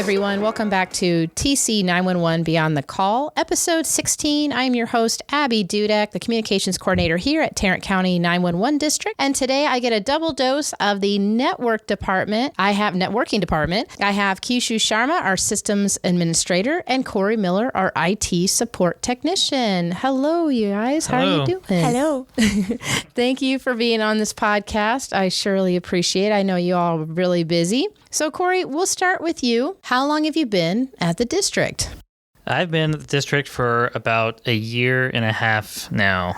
everyone. Welcome back to TC 911 Beyond the Call, episode 16. I'm your host, Abbey Dudek, the communications coordinator here at Tarrant County 911 District. And today I get a double dose of the networking department. I have Kishu Sharma, our systems administrator, and Corey Miller, our IT support technician. Hello, you guys. How are you doing? Hello. Thank you for being on this podcast. I surely appreciate it. I know you all are really busy. So, Corey, we'll start with you. How long have you been at the district? I've been at the district for about a year and a half now.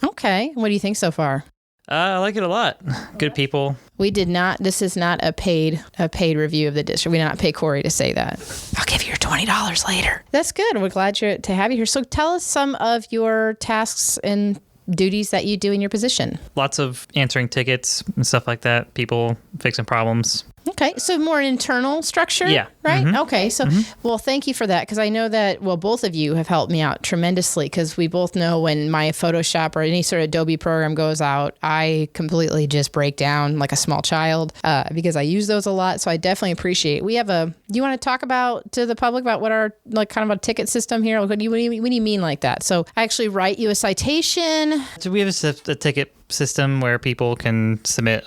Okay. What do you think so far? I like it a lot. Good people. This is not a paid review of the district. We did not pay Corey to say that. I'll give you your $20 later. That's good. We're glad to have you here. So tell us some of your tasks and duties that you do in your position. Lots of answering tickets and stuff like that. People fixing problems. Okay. So more internal structure? Yeah. Right? Mm-hmm. Okay. So, well, thank you for that, because I know that, both of you have helped me out tremendously, because we both know when my Photoshop or any sort of Adobe program goes out, I completely just break down like a small child because I use those a lot. So I definitely appreciate it. Do you want to talk to the public about what our kind of a ticket system here? What do you mean like that? So I actually write you a citation. So we have a ticket system where people can submit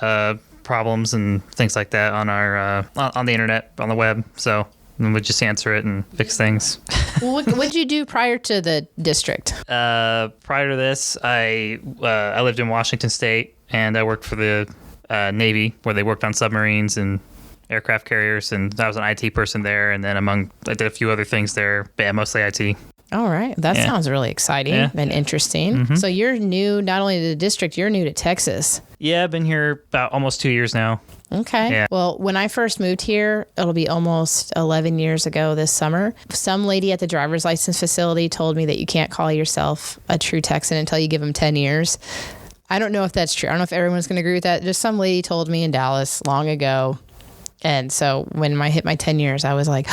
problems and things like that on our on the internet, on the web. So we just answer it and fix things. Well, what did you do prior to the district? Prior to this, I lived in Washington State, and I worked for the Navy, where they worked on submarines and aircraft carriers, and I was an IT person there. And then I did a few other things there, but yeah, mostly IT. All right. That sounds really exciting and interesting. Mm-hmm. So you're new, not only to the district, you're new to Texas. Yeah, I've been here about almost 2 years now. Okay. Yeah. Well, when I first moved here, it'll be almost 11 years ago this summer, some lady at the driver's license facility told me that you can't call yourself a true Texan until you give them 10 years. I don't know if that's true. I don't know if everyone's going to agree with that. Just some lady told me in Dallas long ago. And so when I hit my 10 years, I was like,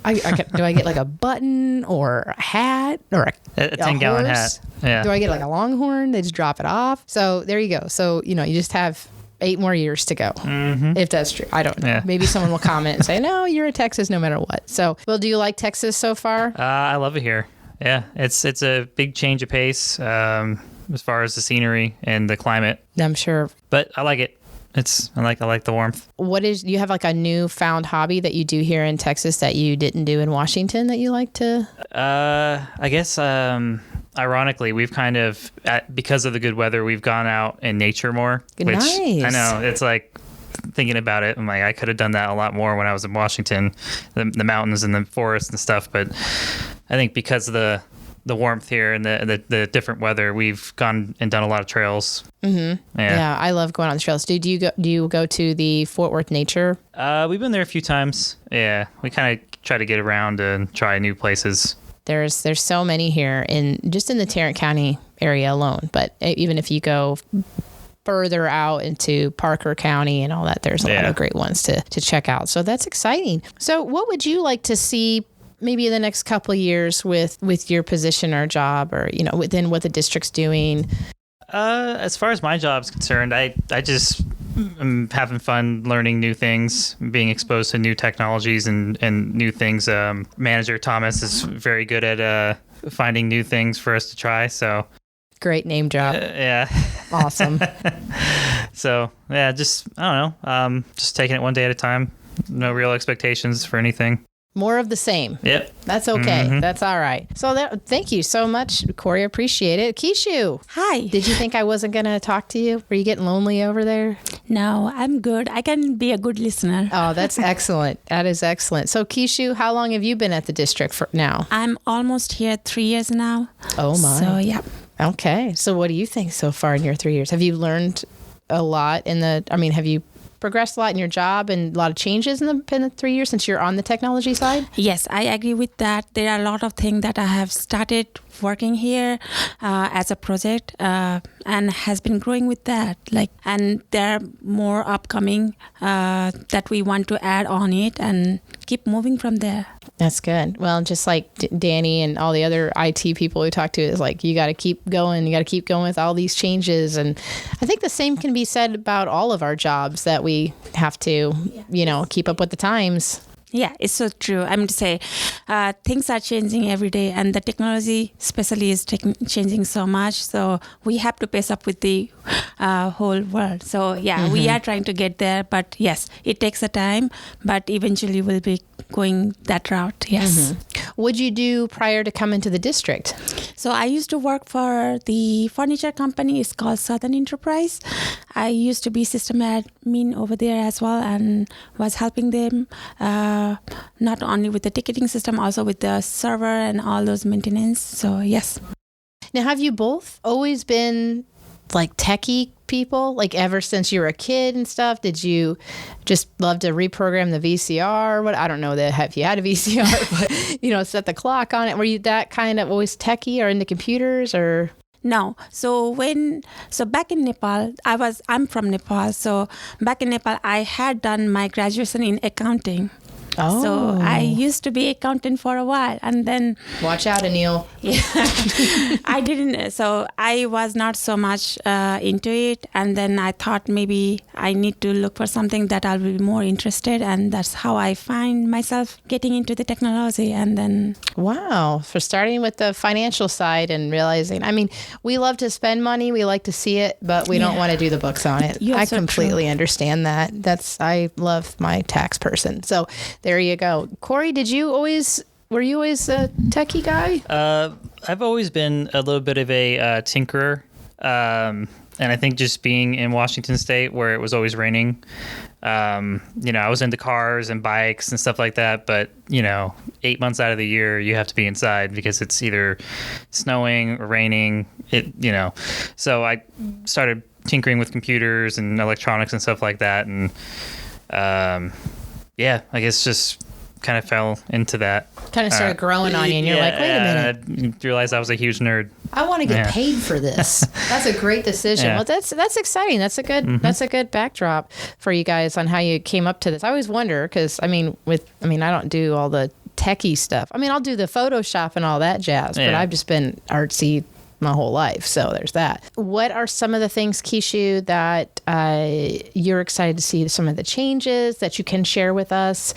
do I get like a button or a hat or a 10-gallon hat? Yeah. Do I get like a longhorn? They just drop it off. So there you go. So, you just have 8 more years to go. Mm-hmm. If that's true. I don't know. Yeah. Maybe someone will comment and say, no, you're in Texas no matter what. So, well, do you like Texas so far? I love it here. Yeah. It's a big change of pace as far as the scenery and the climate. I'm sure. But I like it. I like the warmth. Do you have like a newfound hobby that you do here in Texas that you didn't do in Washington that you like to? I guess, ironically, we've kind of, because of the good weather, we've gone out in nature more. Nice. I know, it's like, thinking about it, I'm like, I could have done that a lot more when I was in Washington, the mountains and the forests and stuff. But I think because of the warmth here and the different weather, we've gone and done a lot of trails. Mm-hmm. Yeah, I love going on the trails. Do you go to the Fort Worth Nature? We've been there a few times. Yeah, we kind of try to get around and try new places. There's so many here in the Tarrant County area alone. But even if you go further out into Parker County and all that, there's a lot of great ones to check out. So that's exciting. So what would you like to see maybe in the next couple of years with your position or job, or, within what the district's doing? As far as my job's concerned, I just am having fun learning new things, being exposed to new technologies and new things. Manager Thomas is very good at finding new things for us to try. So great name drop. Yeah. Awesome. So yeah, I don't know. Just taking it one day at a time. No real expectations for anything. More of the same. Yep. That's okay. Mm-hmm. That's all right. So thank you so much, Corey. Appreciate it. Kishu. Hi. Did you think I wasn't going to talk to you? Were you getting lonely over there? No, I'm good. I can be a good listener. Oh, that's excellent. That is excellent. So Kishu, how long have you been at the district for now? I'm almost here 3 years now. Oh my. So yeah. Okay. So what do you think so far in your 3 years? Have you learned a lot have you progressed a lot in your job and a lot of changes in the 3 years since you're on the technology side? Yes, I agree with that. There are a lot of things that I have started working here as a project and has been growing with that. And there are more upcoming that we want to add on it and keep moving from there. That's good. Well, just like Danny and all the other IT people we talk to, is like, you got to keep going. You got to keep going with all these changes. And I think the same can be said about all of our jobs, that we have to, keep up with the times. Yeah, it's so true. I mean to say, things are changing every day, and the technology, especially, is changing so much. So we have to pace up with the whole world. So yeah, we are trying to get there, but yes, it takes a time. But eventually, we'll be going that route. Yes. What'd you do prior to coming to the district? So I used to work for the furniture company. It's called Southern Enterprise. I used to be system admin over there as well, and was helping them not only with the ticketing system, also with the server and all those maintenance. So yes. Now, have you both always been like techie people? Like ever since you were a kid and stuff? Did you just love to reprogram the VCR? What, I don't know that if you had a VCR, but set the clock on it. Were you that kind of always techie or into computers or? No. So back in Nepal, I'm from Nepal. So back in Nepal, I had done my graduation in accounting. Oh. So I used to be accountant for a while, and then watch out, Anil. Yeah, I didn't. So I was not so much into it, and then I thought maybe I need to look for something that I'll be more interested, and that's how I find myself getting into the technology. And then wow, for starting with the financial side and realizing, I mean, we love to spend money, we like to see it, but we don't want to do the books on it. I completely understand that. I love my tax person. So there you go. Korey, were you always a techie guy? I've always been a little bit of a tinkerer. And I think just being in Washington State where it was always raining, I was into cars and bikes and stuff like that. But, 8 months out of the year, you have to be inside because it's either snowing or raining. So I started tinkering with computers and electronics and stuff like that. And, I guess just kind of fell into that. Kind of started growing on you, and you're like, wait a minute. You realized I was a huge nerd. I want to get paid for this. That's a great decision. Yeah. Well, that's exciting. That's a good backdrop for you guys on how you came up to this. I always wonder because I don't do all the techie stuff. I mean, I'll do the Photoshop and all that jazz, but I've just been artsy my whole life. So there's that. What are some of the things, Kishu, that you're excited to see, some of the changes that you can share with us,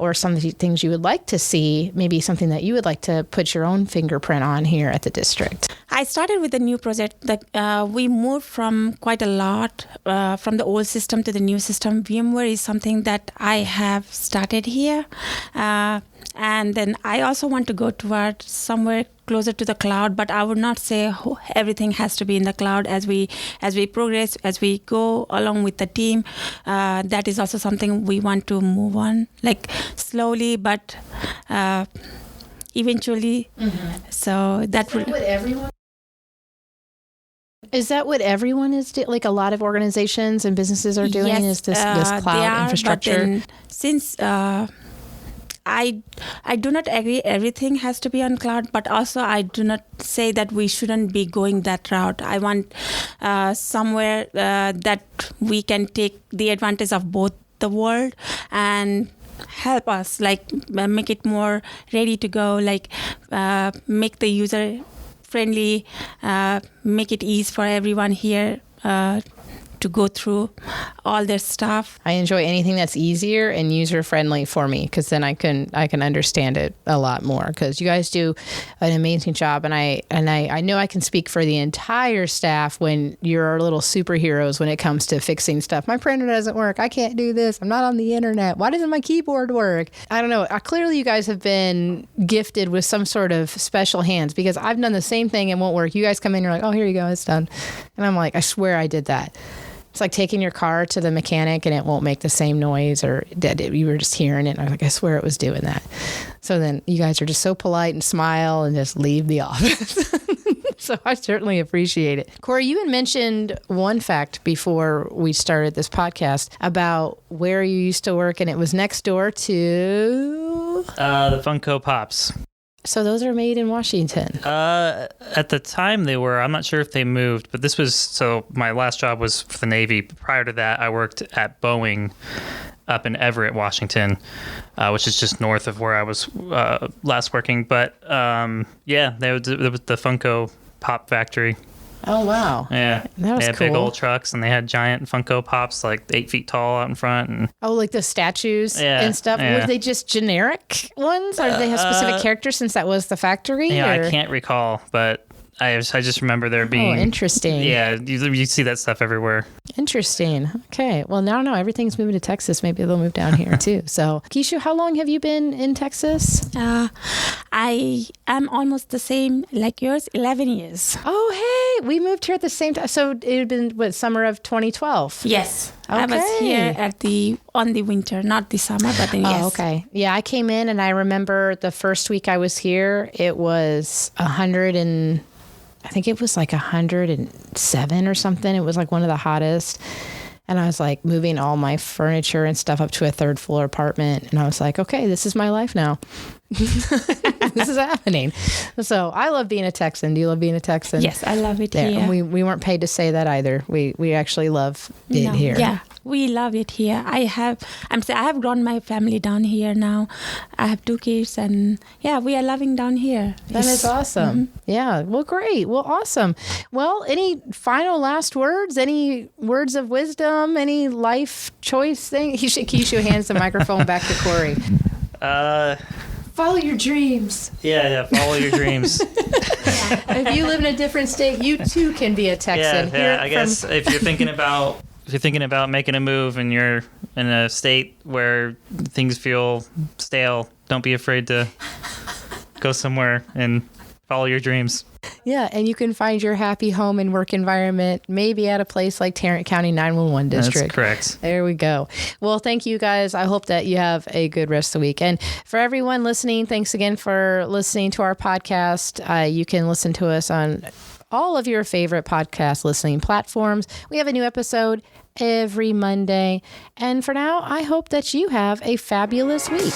or some of the things you would like to see, maybe something that you would like to put your own fingerprint on here at the district? I started with a new project that we moved from quite a lot from the old system to the new system. VMware is something that I have started here. And then I also want to go toward somewhere closer to the cloud, but I would not say everything has to be in the cloud. As we progress, as we go along with the team, that is also something we want to move on, like slowly, but eventually. So that would. Is that what everyone is doing? Like a lot of organizations and businesses are doing? Yes, is this cloud infrastructure? But then, since I do not agree everything has to be on cloud, but also I do not say that we shouldn't be going that route. I want somewhere that we can take the advantage of both the world and help us, like make it more ready to go, like make the user friendly, make it easy for everyone here to go through all their stuff. I enjoy anything that's easier and user friendly for me, because then I can understand it a lot more, because you guys do an amazing job, and I know I can speak for the entire staff when you're our little superheroes when it comes to fixing stuff. My printer doesn't work. I can't do this. I'm not on the internet. Why doesn't my keyboard work? I don't know. Clearly you guys have been gifted with some sort of special hands, because I've done the same thing and won't work. You guys come in, you're like, oh, here you go, it's done. And I'm like, I swear I did that. It's like taking your car to the mechanic and it won't make the same noise, or you were just hearing it. And I was like, I swear it was doing that. So then you guys are just so polite and smile and just leave the office. So I certainly appreciate it. Korey, you had mentioned one fact before we started this podcast about where you used to work, and it was next door to... the Funko Pops. So those are made in Washington. At the time they were. I'm not sure if they moved, but this was, so my last job was for the Navy. Prior to that, I worked at Boeing up in Everett, Washington, which is just north of where I was last working. But there was the Funko Pop factory. Oh, wow. Yeah. That was they had cool. big old trucks, and they had giant Funko Pops, like 8 feet tall out in front. And Oh, like the statues Yeah, and stuff. yeah. Were they just generic ones, or did they have specific characters since that was the factory? yeah, or? I can't recall, but I just remember there being. Oh, interesting. Yeah, you see that stuff everywhere. Interesting. Okay. Well, now I know everything's moving to Texas. Maybe they'll move down here too. So, Kishu, how long have you been in Texas? I am almost the same like yours, 11 years. Oh, hey, we moved here at the same time. So it had been what, summer of 2012? Yes. I was Okay. here on the winter, not the summer, but then yes. Oh, okay. Yeah, I came in and I remember the first week I was here, it was 107 or something. It was like one of the hottest. And I was like moving all my furniture and stuff up to a 3rd floor apartment. And I was like, okay, this is my life now. This is happening. So I love being a Texan. Do you love being a Texan? Yes, I love it There. here. And we weren't paid to say that either. We actually love it No, here. Yeah, we love it here. I have grown my family down here now. I have 2 kids, and yeah, we are loving down here. That is awesome. Yeah. Well, great. Well, awesome. Well, any final last words? Any words of wisdom? Any life choice thing? Kishu hands the microphone back to Corey. Follow your dreams. Yeah, follow your dreams. If you live in a different state, you too can be a Texan. Yeah, I guess if you're thinking about making a move and you're in a state where things feel stale, don't be afraid to go somewhere and follow your dreams. Yeah, and you can find your happy home and work environment maybe at a place like Tarrant County 911 District. That's correct. There we go. Well, thank you guys. I hope that you have a good rest of the week. And for everyone listening, thanks again for listening to our podcast. You can listen to us on all of your favorite podcast listening platforms. We have a new episode every Monday. And for now, I hope that you have a fabulous week.